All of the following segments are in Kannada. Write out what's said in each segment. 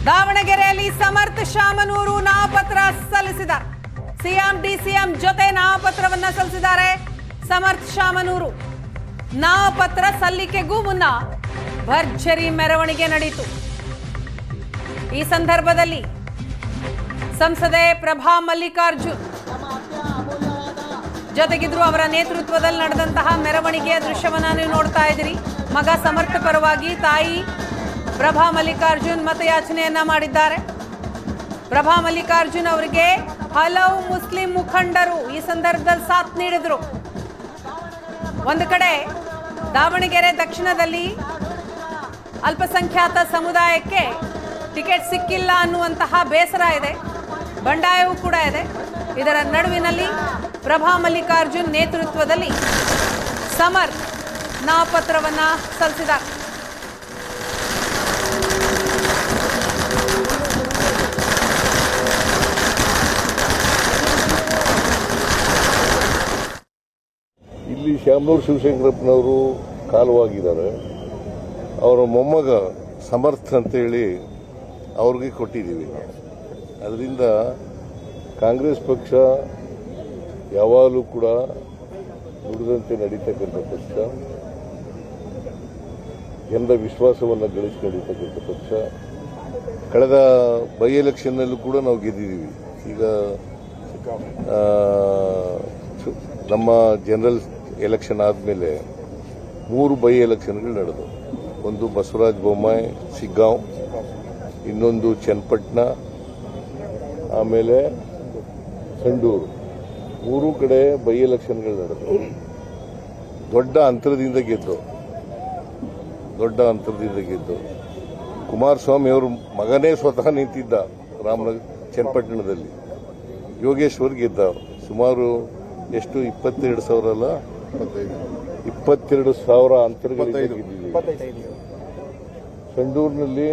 ದಾವಣಗೆರೆಯಲ್ಲಿ ಸಮರ್ಥ ಶಾಮನೂರು ನಾಮಪತ್ರ ಸಲ್ಲಿಸಿದ್ದಾರೆ. ಸಿಎಂ ಡಿಸಿಎಂ ಜೊತೆ ನಾಮಪತ್ರವನ್ನ ಸಲ್ಲಿಸಿದ್ದಾರೆ ಸಮರ್ಥ ಶಾಮನೂರು. ನಾಮಪತ್ರ ಸಲ್ಲಿಕೆಗೂ ಮುನ್ನ ಭರ್ಜರಿ ಮೆರವಣಿಗೆ ನಡೆಯಿತು. ಈ ಸಂದರ್ಭದಲ್ಲಿ ಸಂಸದೆ ಪ್ರಭಾ ಮಲ್ಲಿಕಾರ್ಜುನ್ ಜೊತೆಗಿದ್ರು. ಅವರ ನೇತೃತ್ವದಲ್ಲಿ ನಡೆದಂತಹ ಮೆರವಣಿಗೆಯ ದೃಶ್ಯವನ್ನ ನೀವು ನೋಡ್ತಾ ಇದ್ದೀರಿ. ಮಗ ಸಮರ್ಥ ಪರವಾಗಿ ತಾಯಿ ಪ್ರಭಾ ಮಲ್ಲಿಕಾರ್ಜುನ್ ಮತಯಾಚನೆಯನ್ನ ಮಾಡಿದ್ದಾರೆ. ಪ್ರಭಾ ಮಲ್ಲಿಕಾರ್ಜುನ್ ಅವರಿಗೆ ಹಲವು ಮುಸ್ಲಿಂ ಮುಖಂಡರು ಈ ಸಂದರ್ಭದಲ್ಲಿ ಸಾಥ್ ನೀಡಿದ್ರು. ಒಂದು ಕಡೆ ದಾವಣಗೆರೆ ದಕ್ಷಿಣದಲ್ಲಿ ಅಲ್ಪಸಂಖ್ಯಾತ ಸಮುದಾಯಕ್ಕೆ ಟಿಕೆಟ್ ಸಿಕ್ಕಿಲ್ಲ ಅನ್ನುವಂತಹ ಬೇಸರ ಇದೆ, ಬಂಡಾಯವೂ ಕೂಡ ಇದೆ. ಇದರ ನಡುವಿನಲ್ಲಿ ಪ್ರಭಾ ಮಲ್ಲಿಕಾರ್ಜುನ್ ನೇತೃತ್ವದಲ್ಲಿ ಸಮರ್ಥ ನಾಮಪತ್ರವನ್ನ ಸಲ್ಲಿಸಿದ್ದಾರೆ. ಇಲ್ಲಿ ಶಾಮನೂರು ಶಿವಶಂಕರಪ್ಪನವರು ಕಾಲವಾಗಿದ್ದಾರೆ. ಅವರ ಮೊಮ್ಮಗ ಸಮರ್ಥ ಅಂತೇಳಿ ಅವ್ರಿಗೆ ಕೊಟ್ಟಿದ್ದೀವಿ. ಅದರಿಂದ ಕಾಂಗ್ರೆಸ್ ಪಕ್ಷ ಯಾವಾಗಲೂ ಕೂಡ ನುಡಿದಂತೆ ನಡೀತಕ್ಕಂಥ ಪಕ್ಷ, ಜನರ ವಿಶ್ವಾಸವನ್ನು ಗಳಿಸಿ ನಡೀತಕ್ಕಂಥ ಪಕ್ಷ. ಕಳೆದ ಬೈ ಎಲೆಕ್ಷನ್ನಲ್ಲೂ ಕೂಡ ನಾವು ಗೆದ್ದಿದ್ದೀವಿ. ಈಗ ನಮ್ಮ ಜನರಲ್ ಎಲೆಕ್ಷನ್ ಆದಮೇಲೆ 3 ಬೈ ಎಲೆಕ್ಷನ್ಗಳು ನಡೆದವು. ಒಂದು ಬಸವರಾಜ ಬೊಮ್ಮಾಯಿ ಸಿಗ್ಗಾಂವ್, ಇನ್ನೊಂದು ಚನ್ನಪಟ್ಟಣ, ಆಮೇಲೆ ಸಂಡೂರು. 3 ಕಡೆ ಬೈ ಎಲೆಕ್ಷನ್ಗಳು ನಡೆದವು. ದೊಡ್ಡ ಅಂತರದಿಂದ ಗೆದ್ದು ಕುಮಾರಸ್ವಾಮಿ ಅವರು ಮಗನೇ ಸ್ವತಃ ನಿಂತಿದ್ದ ರಾಮನಗರ ಚನ್ನಪಟ್ಟಣದಲ್ಲಿ. ಯೋಗೇಶ್ವರ್ ಗೆದ್ದ. ಸುಮಾರು ಎಷ್ಟು 22,000 ಅಲ್ಲ 22,000 ಅಂತರಗಳಿಂದ ಗೆದ್ದಿದ್ದೀವಿ. ಸಂಡೂರಿನಲ್ಲಿ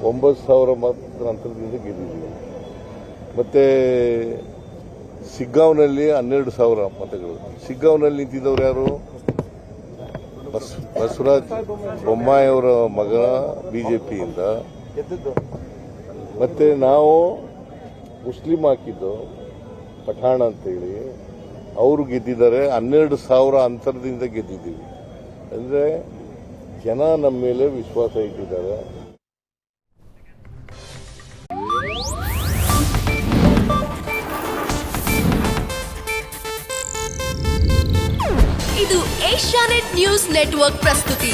9,000 ಮಾತ್ರ ಅಂತರದಿಂದ ಗೆದ್ದಿದ್ದೀವಿ. ಮತ್ತೆ ಸಿಗ್ಗಾಂವ್ನಲ್ಲಿ 12,000 ಮತಗಳು. ಸಿಗ್ಗಾಂವ್ನಲ್ಲಿ ನಿಂತಿದ್ದವರು ಯಾರು? ಬಸವರಾಜ ಬೊಮ್ಮಾಯಿ ಅವರ ಮಗ ಬಿಜೆಪಿಯಿಂದ. ಮತ್ತೆ ನಾವು ಮುಸ್ಲಿಂ ಹಾಕಿದ್ದು ಪಠಾಣ ಅಂತೇಳಿ, ಅವರು ಗೆದ್ದಿದ್ದಾರೆ. 12,000 ಅಂತರದಿಂದ ಗೆದ್ದಿದ್ದೀವಿ. ಅಂದ್ರೆ ಜನ ನಮ್ಮ ಮೇಲೆ ವಿಶ್ವಾಸ ಇಟ್ಟಿದ್ದಾರೆ. ಇದು ಏಷ್ಯಾನೆಟ್ ನ್ಯೂಸ್ ನೆಟ್ವರ್ಕ್ ಪ್ರಸ್ತುತಿ.